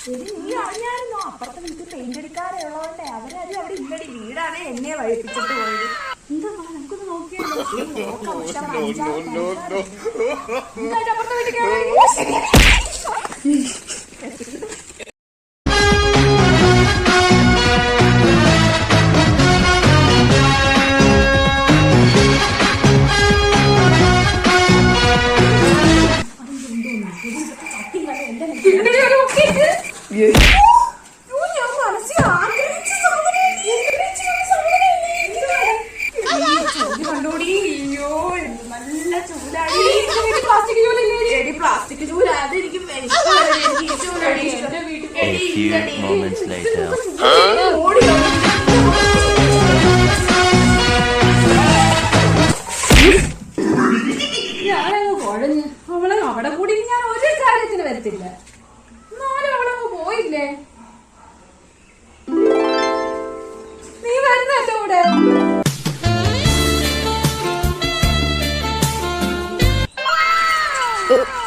നീ അറിഞ്ഞായിരുന്നോ അപ്പുറത്തെ വീട്ടിൽ പെയിന്റ് അടിക്കാറുള്ളതുകൊണ്ട് അവരാരും അവിടെ ഇല്ലടി. വീടാണ് എന്നെ വഴിപ്പിച്ചിട്ട് പോയത്. എന്താ നമുക്കൊന്ന് നോക്കിയാലോ? അപ്പുറത്തെ വീട്ടിൽ പ്ലാസ്റ്റിക് ചൂല അതെനിക്ക് ഞാനങ്ങ് കുഴഞ്ഞ് അവളെ അവിടെ കൂടി ഞാൻ ഒരു കാര്യത്തിന് വരത്തില്ല. എന്നാലും അവളങ്ങ് പോയില്ലേ. നീ വരുന്ന എന്റെ കൂടെ. Oh.